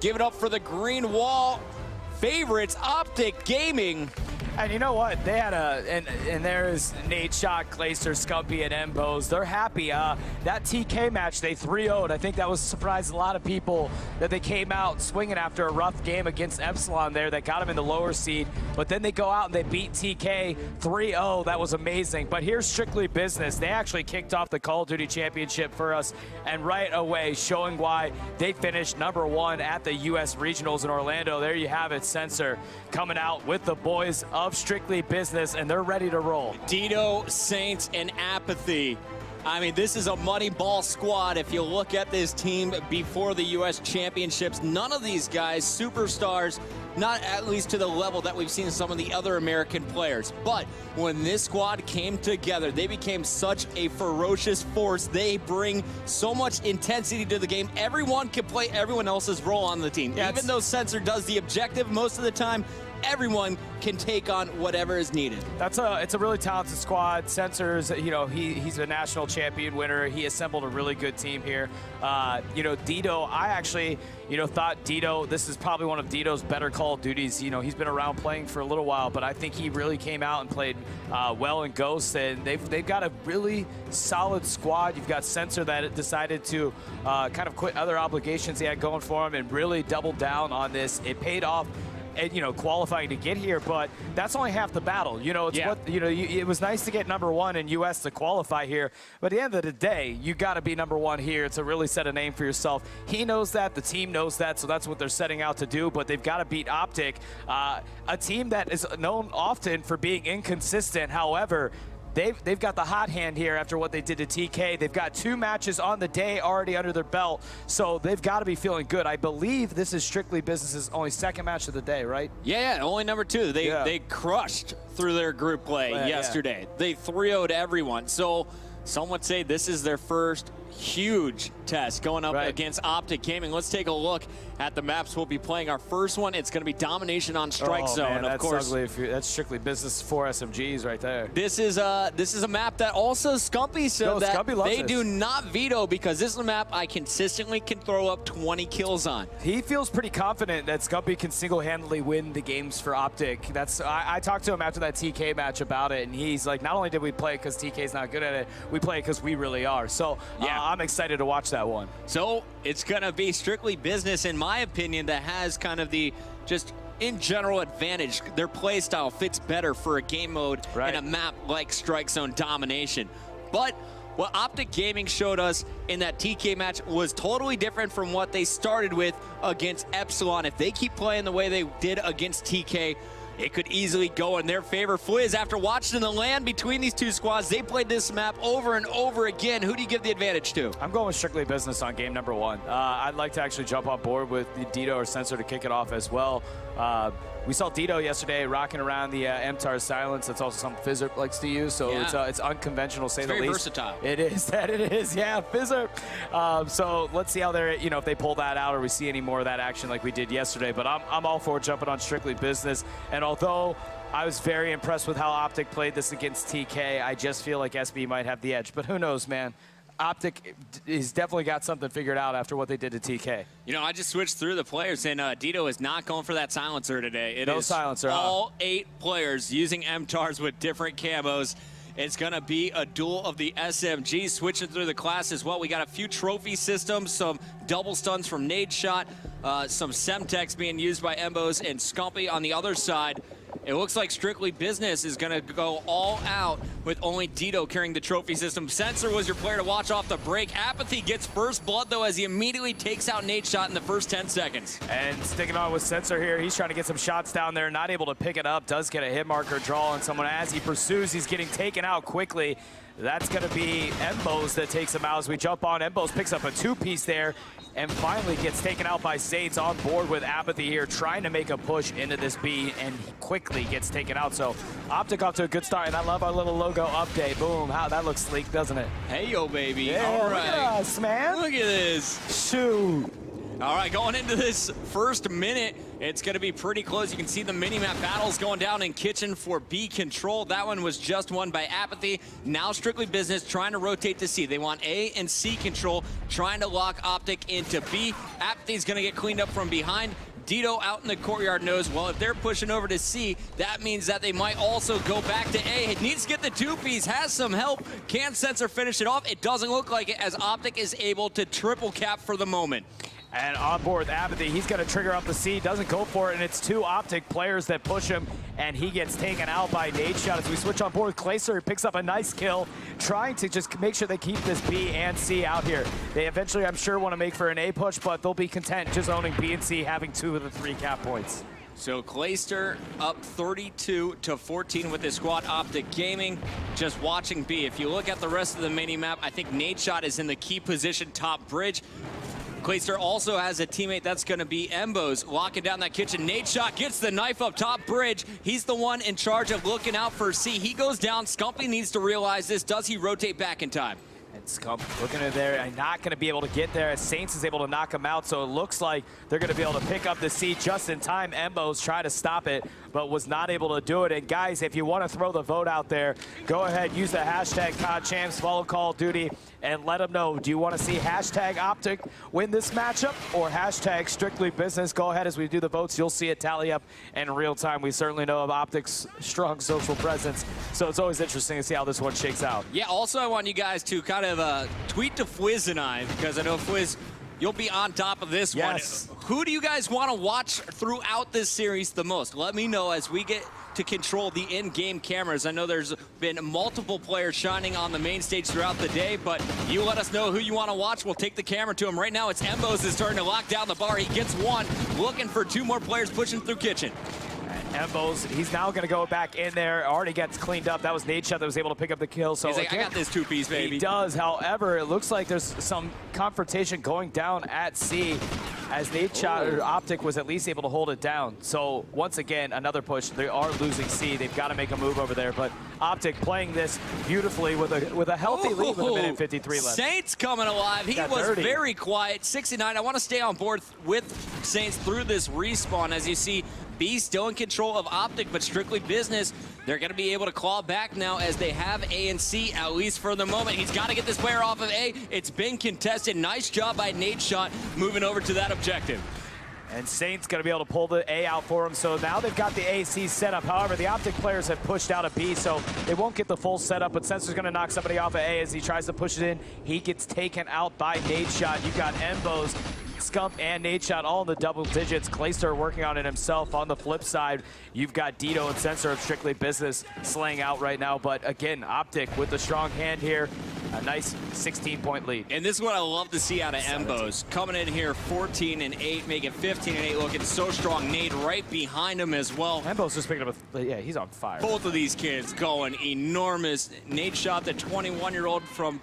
Give it up for the green wall favorites, OpTic Gaming. And you know what? They had and there's Nate Shot, Glacier, Scumpy, and Mbos. They're happy. That TK match, they 3-0'd. I think that was surprised a lot of people that they came out swinging after a rough game against Epsilon there that got them in the lower seed. But then they go out and they beat TK 3-0. That was amazing. But here's Strictly Business. They actually kicked off the Call of Duty Championship for us, and right away showing why they finished #1 at the U.S. Regionals in Orlando. There you have it, Sensor coming out with the boys of Strictly Business, and they're ready to roll. Dito, Saints, and Apathy. I mean, this is a money ball squad. If you look at this team before the U.S. Championships, none of these guys, superstars, not at least to the level that we've seen some of the other American players. But when this squad came together, they became such a ferocious force. They bring so much intensity to the game. Everyone can play everyone else's role on the team. Yeah, even though Sensor does the objective most of the time, everyone can take on whatever is needed. It's a really talented squad. Sensor's, you know, he's a national champion winner. He assembled a really good team here. You know, Dito, I actually, you know, thought Dito, this is probably one of Dito's better Call of Duties. You know, he's been around playing for a little while, but I think he really came out and played well in Ghosts, and they've got a really solid squad. You've got Sensor that decided to kind of quit other obligations he had going for him and really double down on this. It paid off. And, you know, qualifying to get here, but that's only half the battle. You know, it's what, you know, it was nice to get #1 in U.S. to qualify here, but at the end of the day, you got to be #1 here to really set a name for yourself. He knows that, the team knows that, so that's what they're setting out to do, but they've got to beat OpTic, a team that is known often for being inconsistent. However, They've got the hot hand here after what they did to TK. They've got 2 matches on the day already under their belt, so they've got to be feeling good. I believe this is Strictly Business's only 2nd match of the day, right? Yeah, only #2. They crushed through their group play yesterday. They 3-0'd everyone. So some would say this is their first huge test going up against OpTic Gaming. Let's take a look at the maps we'll be playing. Our first one, it's going to be Domination on Strike Zone. Man, of course, that's Strictly Business 4 SMGs right there. This is a map that also Scumpy said that they do not veto, because this is a map I consistently can throw up 20 kills on. He feels pretty confident that Scumpy can single-handedly win the games for OpTic. I talked to him after that TK match about it, and he's like, not only did we play because TK's not good at it, we play because we really are. So I'm excited to watch that one. So it's going to be Strictly Business, in my opinion, that has kind of the just in general advantage. Their play style fits better for a game mode in a map like Strike Zone Domination. But what OpTic Gaming showed us in that TK match was totally different from what they started with against Epsilon. If they keep playing the way they did against TK, it could easily go in their favor. Fliz, after watching the land between these 2 squads, they played this map over and over again. Who do you give the advantage to? I'm going with Strictly Business on game #1. I'd like to actually jump on board with the Dito or Sensor to kick it off as well. We saw Dito yesterday rocking around the MTAR silence. That's also something Fizzerp likes to use, so it's unconventional, to say the least. Very versatile. It is, it is, yeah, Fizzerp. So let's see how they're, you know, if they pull that out or we see any more of that action like we did yesterday. But I'm all for jumping on Strictly Business. And although I was very impressed with how OpTic played this against TK, I just feel like SB might have the edge. But who knows, man? OpTic has definitely got something figured out after what they did to TK. You know, I just switched through the players, and Dito is not going for that silencer today. It is silencer. All 8 players using MTARs with different camos. It's going to be a duel of the SMG, switching through the class as well. We got a few trophy systems, some double stuns from Nade Shot, some Semtex being used by Mbos and Scumpy on the other side. It looks like Strictly Business is going to go all out with only Dito carrying the trophy system. Sensor was your player to watch off the break. Apathy gets first blood, though, as he immediately takes out Nade Shot in the first 10 seconds. And sticking on with Sensor here, he's trying to get some shots down there, not able to pick it up, does get a hit marker draw on someone as he pursues. He's getting taken out quickly. That's going to be Mbos that takes him out as we jump on. Mbos picks up a 2-piece there and finally gets taken out by Zates on board with Apathy here, trying to make a push into this B, and quickly gets taken out. So OpTic off to a good start, and I love our little logo update. Boom, how that looks sleek, doesn't it? Hey, yo, baby. Yeah, all right. Look at us, man. Look at this. Shoot. All right, going into this first minute, it's going to be pretty close. You can see the mini-map battles going down in Kitchen for B control. That one was just won by Apathy. Now Strictly Business trying to rotate to C. They want A and C control. trying to lock OpTic into B. Apathy's going to get cleaned up from behind. Dito out in the courtyard knows, well, if they're pushing over to C, that means that they might also go back to A. It needs to get the two-piece, has some help. Can Sensor finish it off? It doesn't look like it, as OpTic is able to triple cap for the moment. And on board with Apathy, he's going to trigger up the C, doesn't go for it, and it's two OpTic players that push him, and he gets taken out by Nadeshot. As we switch on board with Clayster, he picks up a nice kill, trying to just make sure they keep this B and C out here. They eventually, I'm sure, want to make for an A push, but they'll be content just owning B and C, having 2 of the 3 cap points. So Clayster up 32-14 with his squad. OpTic Gaming just watching B. If you look at the rest of the mini-map, I think Nadeshot is in the key position, top bridge. Clayster also has a teammate that's going to be Embos, locking down that kitchen. Nadeshot gets the knife up top bridge. He's the one in charge of looking out for C. He goes down. Scumpy needs to realize this. Does he rotate back in time? And Scump looking at there and not going to be able to get there as Saints is able to knock him out. So it looks like they're going to be able to pick up the C just in time. Embos try to stop it, but was not able to do it. And guys, if you want to throw the vote out there, go ahead, use the hashtag COD Champs, follow Call of Duty, and let them know. Do you want to see hashtag OpTic win this matchup or hashtag Strictly Business? Go ahead as we do the votes. You'll see it tally up in real time. We certainly know of OpTic's strong social presence, so it's always interesting to see how this one shakes out. Yeah, also I want you guys to kind of tweet to Fwiz and I, because I know Fwiz, you'll be on top of this one. Who do you guys want to watch throughout this series the most? Let me know as we get to control the in-game cameras. I know there's been multiple players shining on the main stage throughout the day, but you let us know who you want to watch. We'll take the camera to him. Right now, it's Embos is starting to lock down the bar. He gets one, looking for 2 more players pushing through kitchen. Embos, he's now going to go back in there. Already gets cleaned up. That was Nadeshot that was able to pick up the kill. So he's like, again, I got this 2-piece, baby. He does. However, it looks like there's some confrontation going down at C, as Nadeshot or OpTic was at least able to hold it down. So once again, another push. They are losing C. They've got to make a move over there. But OpTic playing this beautifully with a healthy lead with a minute 53 left. Saints coming alive. He was very quiet. 69. I want to stay on board with Saints through this respawn. As you see, B still in control of OpTic, but Strictly Business, they're going to be able to claw back now as they have A and C, at least for the moment. He's got to get this player off of A. It's been contested. Nice job by Nadeshot moving over to that objective. And Saints going to be able to pull the A out for him. So now they've got the AC set up. However, the OpTic players have pushed out a B, so they won't get the full setup. But Sensor's going to knock somebody off of A as he tries to push it in. He gets taken out by Nadeshot. You've got Embos, Scump, and Nadeshot all in the double digits. Clayster working on it himself. On the flip side, you've got Dito and Sensor of Strictly Business slaying out right now. But again, OpTic with the strong hand here. A nice 16-point lead. And this is what I love to see out of Embos. Coming in here 14-8, making 15-8, looking so strong. Nade right behind him as well. Embos just picking up yeah, he's on fire. Both of these kids going enormous. Nadeshot, the 21-year-old from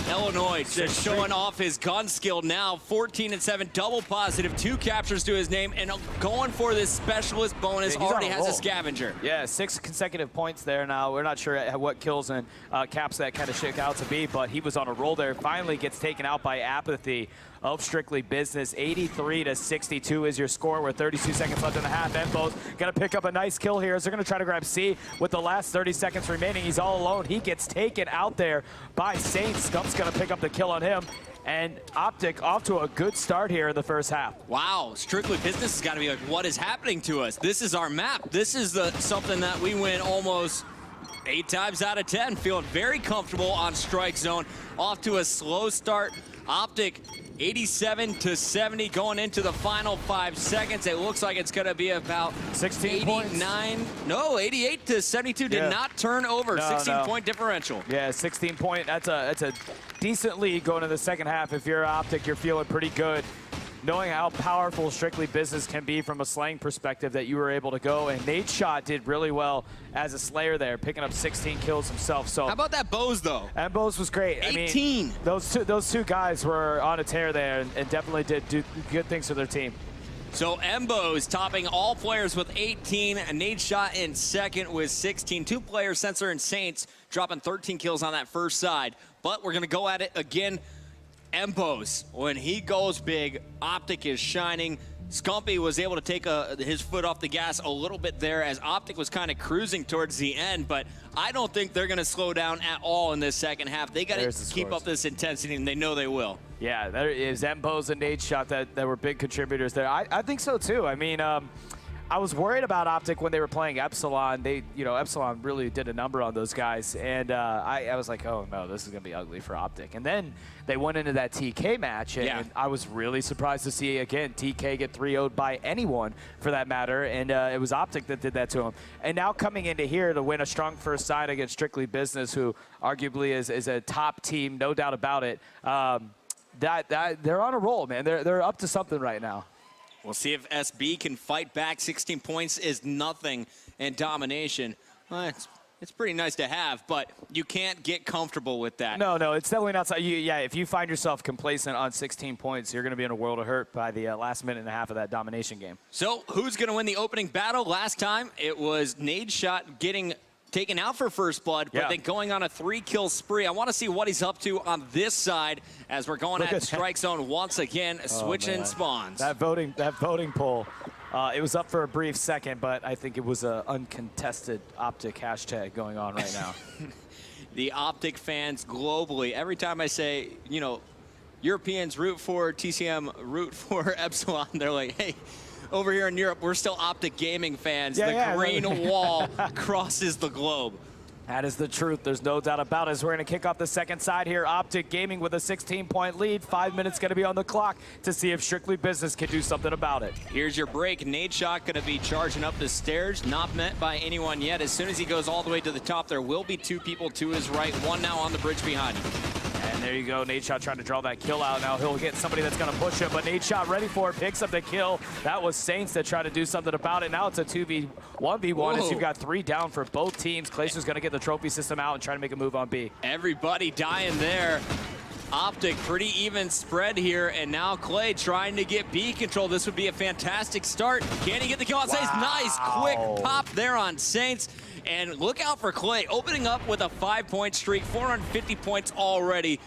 Illinois, just showing off his gun skill now. 14-7, double positive, 2 captures to his name, and going for this specialist bonus. Yeah, already has a scavenger. Yeah, 6 consecutive points there now. We're not sure what kills and caps that kind of shake out to be, but he was on a roll there. Finally gets taken out by Apathy of Strictly Business. 83-62 is your score with 32 seconds left in the half. Embos going to pick up a nice kill here as they're going to try to grab C with the last 30 seconds remaining. He's all alone. He gets taken out there by Saints. Scump's going to pick up the kill on him. And OpTic off to a good start here in the first half. Wow, Strictly Business has got to be like, what is happening to us? This is our map. This is something that we win almost 8 times out of 10. Feeling very comfortable on strike zone. Off to a slow start. OpTic 87-70 going into the final 5 seconds. It looks like it's going to be about 16 points. 88-72 did not turn over. 16-point differential. Yeah, 16-point. That's a decent lead going into the second half. If you're OpTic, you're feeling pretty good, knowing how powerful Strictly Business can be from a slaying perspective that you were able to go. And Nadeshot did really well as a slayer there, picking up 16 kills himself. So how about that Bose, though? And Bose was great. 18. I mean, those two guys were on a tear there and definitely did do good things for their team. So Embos topping all players with 18, Nadeshot in second with 16. 2 players, Sensor and Saints, dropping 13 kills on that first side. But we're going to go at it again. Embos, when he goes big, OpTic is shining. Scumpy was able to take his foot off the gas a little bit there as OpTic was kind of cruising towards the end, but I don't think they're going to slow down at all in this second half. They got to keep up this intensity, and they know they will. Yeah, there is Mbos and Nadeshot that were big contributors there. I think so too. I mean, I was worried about OpTic when they were playing Epsilon. Epsilon really did a number on those guys, and I was like, oh no, this is gonna be ugly for OpTic. And then they went into that TK match, and I was really surprised to see again TK get 3-0'd by anyone for that matter, and it was OpTic that did that to him. And now coming into here to win a strong first side against Strictly Business, who arguably is a top team, no doubt about it. They're on a roll, man. They're up to something right now. We'll see if SB can fight back. 16 points is nothing in Domination. Well, it's pretty nice to have, but you can't get comfortable with that. No, it's definitely not. Yeah, if you find yourself complacent on 16 points, you're going to be in a world of hurt by the last minute and a half of that Domination game. So who's going to win the opening battle? Last time it was Nadeshot getting taken out for first blood, but then going on a 3-kill spree. I want to see what he's up to on this side as we're going at strike zone once again, switching spawns. That voting poll, it was up for a brief second, but I think it was an uncontested OpTic hashtag going on right now. The OpTic fans globally, every time I say, Europeans root for TCM, root for Epsilon, they're like, hey, over here in Europe, we're still OpTic gaming fans. The green wall crosses the globe. That is the truth. There's no doubt about it. As we're going to kick off the second side here, OpTic Gaming with a 16-point lead. 5 minutes going to be on the clock to see if Strictly Business can do something about it. Here's your break. Nadeshot going to be charging up the stairs. Not met by anyone yet. As soon as he goes all the way to the top, there will be 2 people to his right. 1 now on the bridge behind him. And there you go, Nadeshot trying to draw that kill out. Now he'll get somebody that's going to push him, but Nadeshot ready for it, picks up the kill. That was Saints that tried to do something about it. Now it's a 1v1 as you've got 3 down for both teams. Clayster's going to get the trophy system out and try to make a move on B. Everybody dying there. OpTic pretty even spread here, and now Clay trying to get B control. This would be a fantastic start. Can he get the kill on Saints? Nice quick pop there on Saints. And look out for Clay, opening up with a 5-point streak, 450 points already.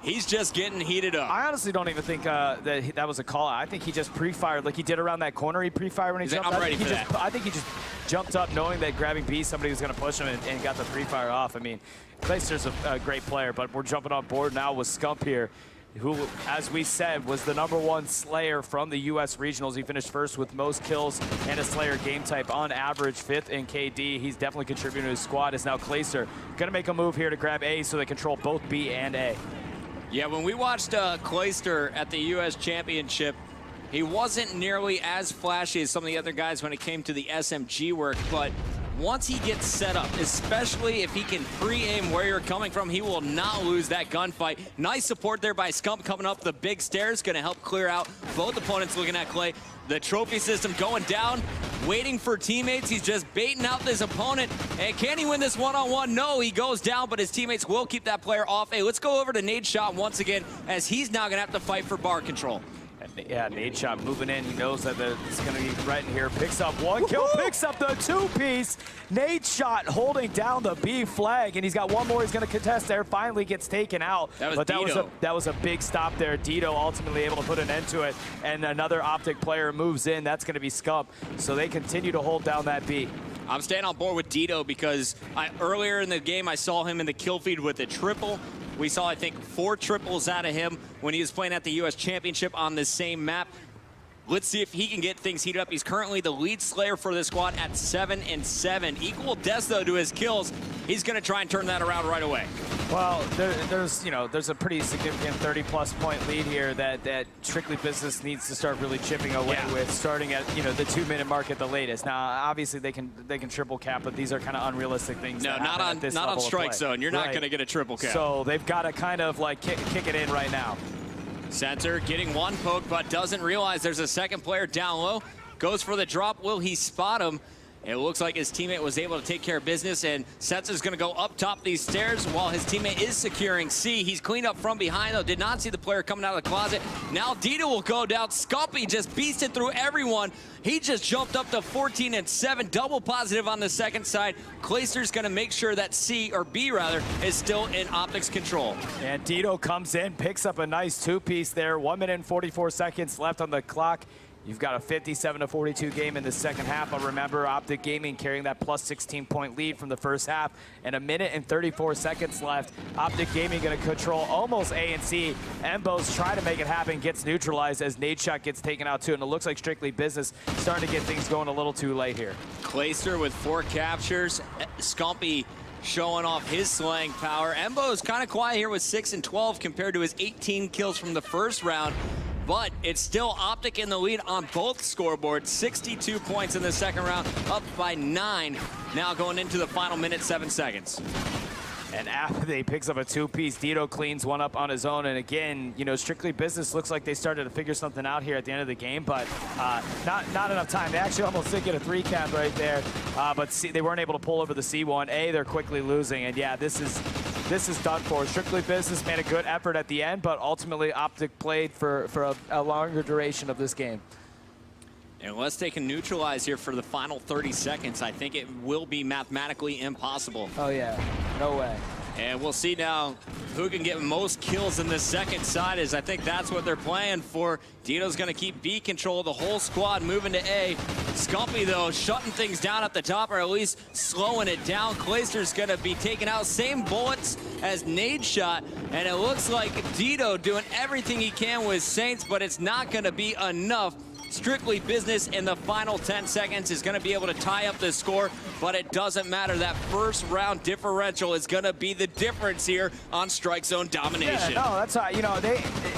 He's just getting heated up. I honestly don't even think that was a call out. I think he just pre-fired like he did around that corner. He pre-fired when he jumped. I'm ready for that. I think he just jumped up knowing that grabbing B, somebody was going to push him and got the pre-fire off. I mean, Clayster's a great player, but we're jumping on board now with Scump here, who, as we said, was the #1 Slayer from the U.S. Regionals. He finished first with most kills and a Slayer game type on average, 5th in KD. He's definitely contributing to his squad. Is now Clayster going to make a move here to grab A so they control both B and A. Yeah, when we watched Clayster at the U.S. Championship, he wasn't nearly as flashy as some of the other guys when it came to the SMG work, but once he gets set up, especially if he can pre-aim where you're coming from, he will not lose that gunfight. Nice support there by Scump coming up the big stairs, going to help clear out both opponents looking at Clay. The trophy system going down, waiting for teammates. He's just baiting out this opponent. And can he win this one-on-one? No, he goes down, but his teammates will keep that player off. Hey, let's go over to Nadeshot once again, as he's now going to have to fight for bar control. Yeah, Nadeshot moving in. He knows that it's going to be threatened here. Picks up 1 kill, picks up the 2-piece. Nadeshot holding down the B flag, and he's got 1 more he's going to contest there. Finally gets taken out. That was a big stop there. Dito ultimately able to put an end to it, and another OpTic player moves in. That's going to be Scump. So they continue to hold down that B. I'm staying on board with Dito because earlier in the game I saw him in the kill feed with a triple. We saw, I think, 4 triples out of him when he was playing at the U.S. Championship on this same map. Let's see if he can get things heated up. He's currently the lead Slayer for the squad at 7-7. Equal deaths, though, to his kills. He's going to try and turn that around right away. Well, there's a pretty significant 30-plus point lead here that Strictly Business needs to start really chipping away with, starting at the 2-minute mark at the latest. Now, obviously they can triple cap, but these are kind of unrealistic things. No, not on strike zone. You're not going to get a triple cap. So they've got to kind of like kick it in right now. Center getting 1 poke, but doesn't realize there's a second player down low. Goes for the drop. Will he spot him? It looks like his teammate was able to take care of business, and Setser's going to go up top these stairs while his teammate is securing C. He's cleaned up from behind, though. Did not see the player coming out of the closet. Now Dito will go down. Scumpy just beasted through everyone. He just jumped up to 14-7, double positive on the second side. Clayster's going to make sure that C, or B rather, is still in OpTic's control. And Dito comes in, picks up a nice 2-piece there. 1 minute and 44 seconds left on the clock. You've got a 57-42 game in the second half. But remember, OpTic Gaming carrying that plus 16-point lead from the first half. And 1 minute and 34 seconds left. OpTic Gaming going to control almost A and C. Embo's trying to make it happen, gets neutralized as Nadeshot gets taken out too. And it looks like Strictly Business starting to get things going a little too late here. Clayster with 4 captures. Scumpy showing off his slaying power. Embo is kind of quiet here with 6 and 12 compared to his 18 kills from the first round. But it's still OpTic in the lead on both scoreboards. 62 points in the second round, up by 9. Now going into the final minute, 7 seconds. And after he picks up a 2-piece, Dito cleans one up on his own. And again, you know, Strictly Business looks like they started to figure something out here at the end of the game, but not enough time. They actually almost did get a 3-cap right there, but they weren't able to pull over the C1. They're quickly losing, and yeah, this is done for. Strictly Business made a good effort at the end, but ultimately OpTic played for a longer duration of this game. And unless they can neutralize here for the final 30 seconds, I think it will be mathematically impossible. Oh yeah, no way. And we'll see now who can get most kills in the second side, as I think that's what they're playing for. Dito's gonna keep B control, the whole squad moving to A. Scumpy though, shutting things down at the top, or at least slowing it down. Clayster's gonna be taken out, same bullets as Nadeshot, and it looks like Dito doing everything he can with Saints, but it's not gonna be enough. Strictly Business in the final 10 seconds is going to be able to tie up the score, but it doesn't matter. That first round differential is going to be the difference here on Strike Zone Domination. Yeah, no, that's how, you know,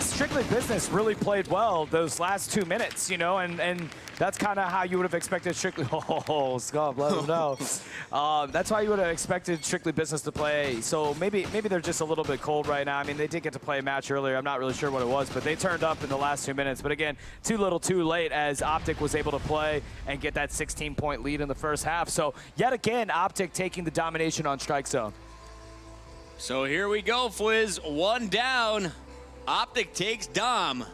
Strictly Business really played well those last 2 minutes, you know, and that's kind of how you would have expected Strictly. Oh, Scott, let him know. That's how you would have expected Strictly Business to play. So maybe they're just a little bit cold right now. I mean, they did get to play a match earlier. I'm not really sure what it was, but they turned up in the last 2 minutes. But again, too little, too late, as OpTic was able to play and get that 16-point lead in the first half. So yet again, OpTic taking the domination on Strike Zone. So here we go, Fliz. 1 down. OpTic takes Dom.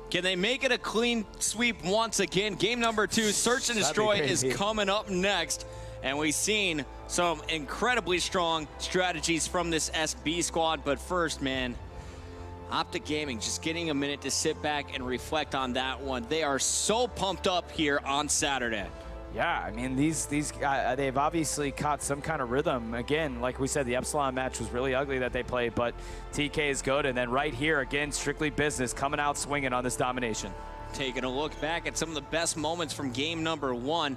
Can they make it a clean sweep once again? Game number 2, Search and Destroy, is coming up next. And we've seen some incredibly strong strategies from this SB squad. But first, man, OpTic Gaming just getting a minute to sit back and reflect on that one. They are so pumped up here on Saturday. Yeah, I mean, these guys, they've obviously caught some kind of rhythm. Again, like we said, the Epsilon match was really ugly that they played, but TK is good. And then right here, again, Strictly Business coming out swinging on this domination. Taking a look back at some of the best moments from game number 1.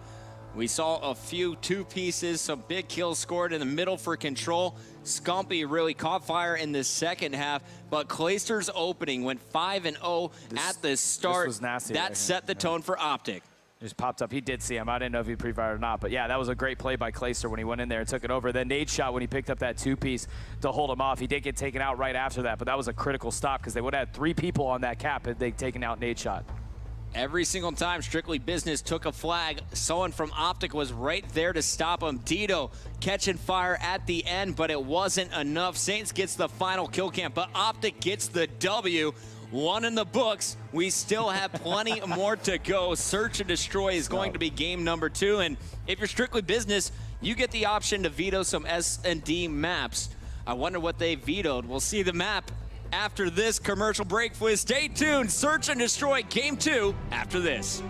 We saw a few 2-pieces, some big kills scored in the middle for control. Scumpy really caught fire in the second half, but Clayster's opening went 5-0 at the start. This was nasty. That set the tone for OpTic. Just popped up. He did see him. I didn't know if he pre-fired or not. But yeah, that was a great play by Clayster when he went in there and took it over. Then Nadeshot, when he picked up that 2-piece to hold him off, he did get taken out right after that. But that was a critical stop because they would have had 3 people on that cap had they taken out Nadeshot. Every single time Strictly Business took a flag, someone from OpTic was right there to stop him. Dito catching fire at the end, but it wasn't enough. Saints gets the final kill cam, but OpTic gets the W. 1 in the books. We still have plenty more to go. Search and Destroy is going to be game number 2. And if you're Strictly Business, you get the option to veto some S&D maps. I wonder what they vetoed. We'll see the map after this commercial break. Stay tuned. Search and Destroy game 2 after this.